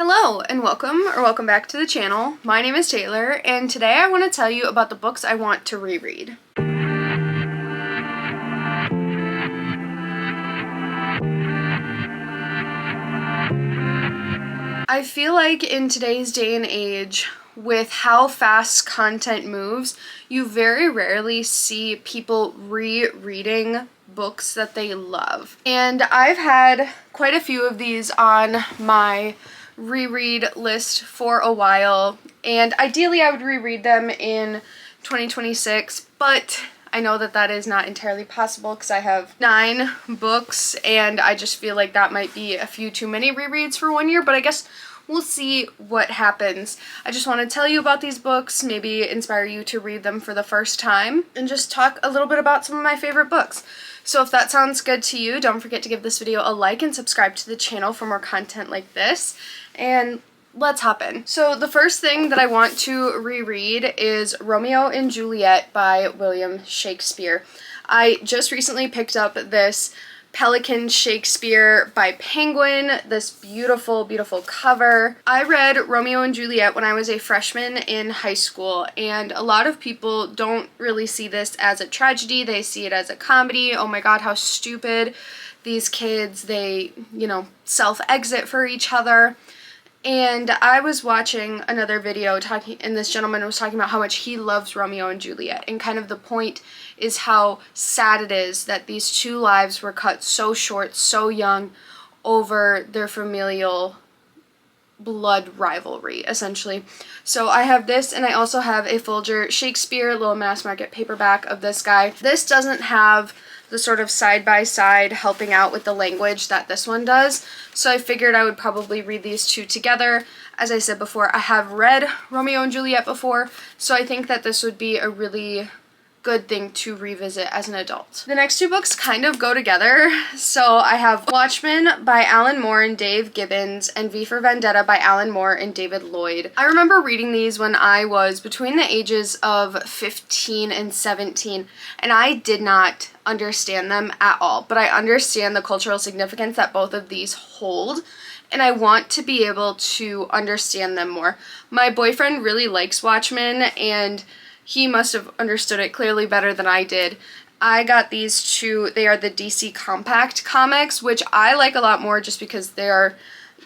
Hello and welcome back to the channel. My name is Taylor and today I want to tell you about the books I want to reread. I feel like in today's day and age, with how fast content moves, you very rarely see people rereading books that they love. And I've had quite a few of these on my reread list for a while, and ideally I would reread them in 2026, but I know that that is not entirely possible because I have 9 books and I just feel like that might be a few too many rereads for one year, but I guess we'll see what happens. I just want to tell you about these books, maybe inspire you to read them for the first time, and just talk a little bit about some of my favorite books. So if that sounds good to you, don't forget to give this video a like and subscribe to the channel for more content like this. And let's hop in. So the first thing that I want to reread is Romeo and Juliet by William Shakespeare. I just recently picked up this Pelican Shakespeare by Penguin, this beautiful, beautiful cover. I read Romeo and Juliet when I was a freshman in high school, and a lot of people don't really see this as a tragedy. They see it as a comedy. Oh my god, how stupid. These kids, they, self-exit for each other. And I was watching another video and this gentleman was talking about how much he loves Romeo and Juliet, and kind of the point is how sad it is that these two lives were cut so short, so young, over their familial blood rivalry, essentially. So I have this, and I also have a Folger Shakespeare little mass market paperback of this guy. This doesn't have the sort of side-by-side helping out with the language that this one does, so I figured I would probably read these two together. As I said before, I have read Romeo and Juliet before, so I think that this would be a really good thing to revisit as an adult. The next two books kind of go together, so I have Watchmen by Alan Moore and Dave Gibbons and V for Vendetta by Alan Moore and David Lloyd. I remember reading these when I was between the ages of 15 and 17, and I did not understand them at all, but I understand the cultural significance that both of these hold, and I want to be able to understand them more. My boyfriend really likes Watchmen, and he must have understood it clearly better than I did. I got these two. They are the DC Compact comics, which I like a lot more just because they are,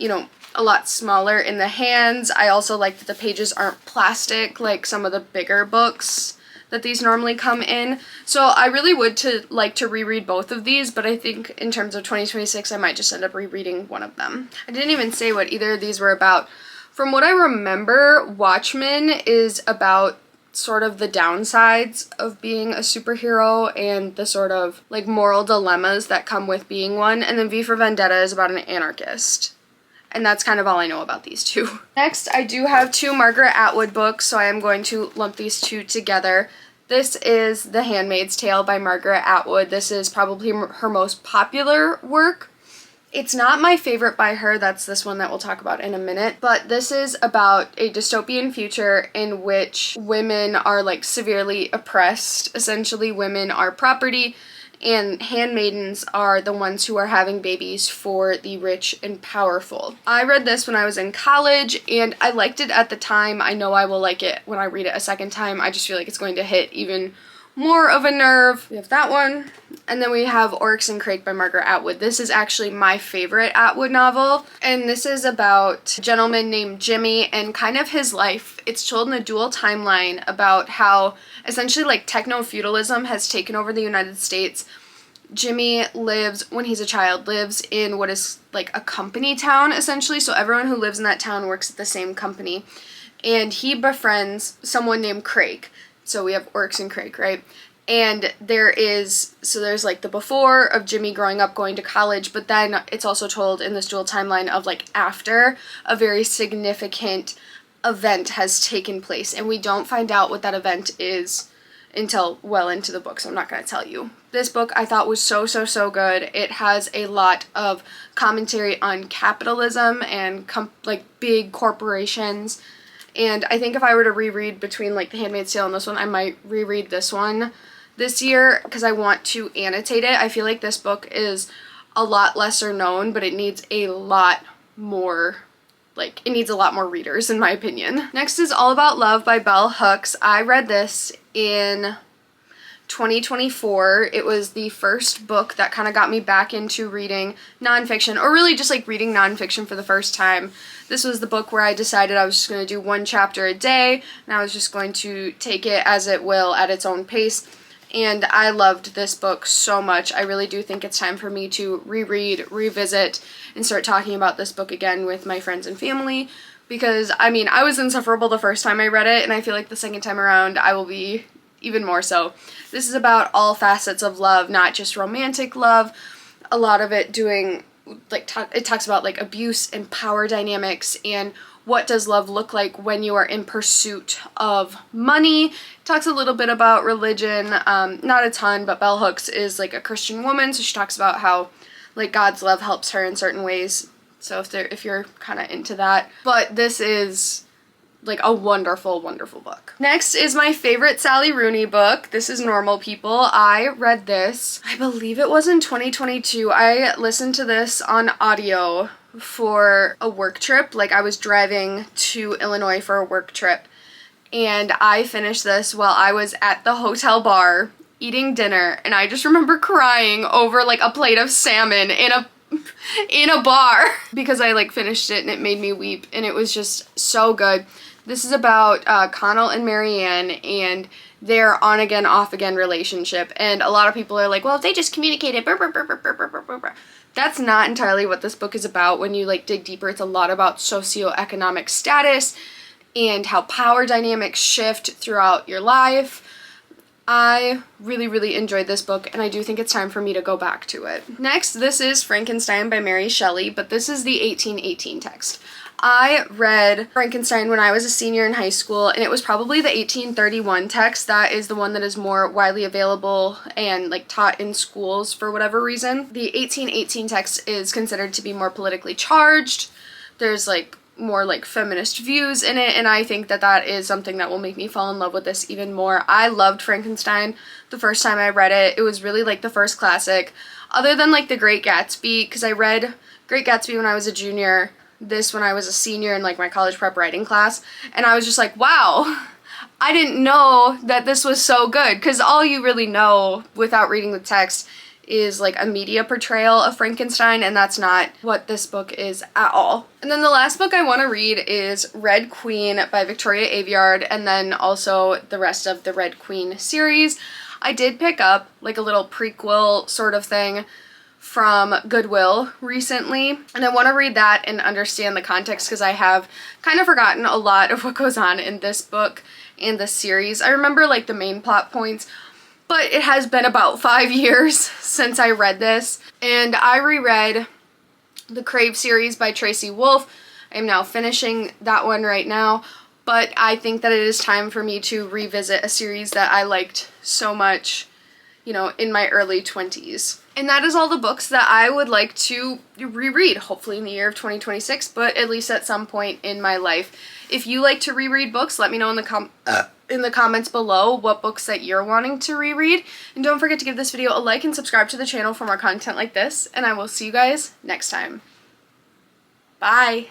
a lot smaller in the hands. I also like that the pages aren't plastic like some of the bigger books that these normally come in. So I really would like to reread both of these, but I think in terms of 2026, I might just end up rereading one of them. I didn't even say what either of these were about. From what I remember, Watchmen is about sort of the downsides of being a superhero and the sort of moral dilemmas that come with being one, and then V for Vendetta is about an anarchist. And that's kind of all I know about these two. Next, I do have 2 Margaret Atwood books, so I am going to lump these two together. This is The Handmaid's Tale by Margaret Atwood. This is probably her most popular work. It's not my favorite by her, that's this one that we'll talk about in a minute, but this is about a dystopian future in which women are severely oppressed. Essentially, women are property, and handmaidens are the ones who are having babies for the rich and powerful. I read this when I was in college, and I liked it at the time. I know I will like it when I read it a second time. I just feel like it's going to hit even more of a nerve. We have that one. And then we have Oryx and Crake by Margaret Atwood. This is actually my favorite Atwood novel, and this is about a gentleman named Jimmy and kind of his life. It's told in a dual timeline about how essentially techno-feudalism has taken over the United States. Jimmy lives, when he's a child, lives in what is a company town essentially, so everyone who lives in that town works at the same company, and he befriends someone named Crake. So we have Oryx and Crake, right? And there's the before of Jimmy growing up, going to college, but then it's also told in this dual timeline of after a very significant event has taken place, and we don't find out what that event is until well into the book, so I'm not going to tell you. This book I thought was so good. It has a lot of commentary on capitalism and big corporations. And I think if I were to reread between The Handmaid's Tale and this one, I might reread this one this year because I want to annotate it. I feel like this book is a lot lesser known, but it needs a lot more like, it needs a lot more readers in my opinion. Next is All About Love by Bell Hooks. I read this in 2024. It was the first book that kind of got me back into reading nonfiction, or really just like reading nonfiction for the first time. This was the book where I decided I was just going to do one chapter a day, and I was just going to take it as it will at its own pace. And I loved this book so much. I really do think it's time for me to reread, revisit, and start talking about this book again with my friends and family. Because, I mean, I was insufferable the first time I read it, and I feel like the second time around I will be even more so. This is about all facets of love, not just romantic love. A lot of it doing, like, it talks about, like, abuse and power dynamics and what does love look like when you are in pursuit of money. It talks a little bit about religion, not a ton, but Bell Hooks is like a Christian woman, so she talks about how like God's love helps her in certain ways. So if you're kind of into that. But this is like a wonderful, wonderful book. Next is my favorite Sally Rooney book. This is Normal People. I read this, I believe it was in 2022. I listened to this on audio for a work trip. Like, I was driving to Illinois for a work trip, and I finished this while I was at the hotel bar eating dinner, and I just remember crying over like a plate of salmon in a bar because I like finished it and it made me weep, and it was just so good. This is about Connell and Marianne and their on-again, off-again relationship, and a lot of people are like, well, if they just communicated, brr, brr, brr, brr, brr, brr, brr, brr. That's not entirely what this book is about. When you like dig deeper, it's a lot about socioeconomic status and how power dynamics shift throughout your life. I really, really enjoyed this book, and I do think it's time for me to go back to it. Next, this is Frankenstein by Mary Shelley, but this is the 1818 text. I read Frankenstein when I was a senior in high school, and it was probably the 1831 text. That is the one that is more widely available and like taught in schools for whatever reason. The 1818 text is considered to be more politically charged. There's like more like feminist views in it, and I think that that is something that will make me fall in love with this even more. I loved Frankenstein the first time I read it. It was really like the first classic, other than like The Great Gatsby, because I read Great Gatsby when I was a junior, this when I was a senior in like my college prep writing class, and I was just like, wow, I didn't know that this was so good, because all you really know without reading the text is like a media portrayal of Frankenstein, and that's not what this book is at all. And then the last book I want to read is Red Queen by Victoria Aveyard, and then also the rest of the Red Queen series. I did pick up like a little prequel sort of thing from Goodwill recently, and I want to read that and understand the context, because I have kind of forgotten a lot of what goes on in this book and this series. I remember like the main plot points, but it has been about 5 years since I read this, and I reread the Crave series by Tracy Wolff. I am now finishing that one right now, but I think that it is time for me to revisit a series that I liked so much, you know, in my early 20s. And that is all the books that I would like to reread, hopefully in the year of 2026, but at least at some point in my life. If you like to reread books, let me know in the comments below what books that you're wanting to reread. And don't forget to give this video a like and subscribe to the channel for more content like this, and I will see you guys next time. Bye!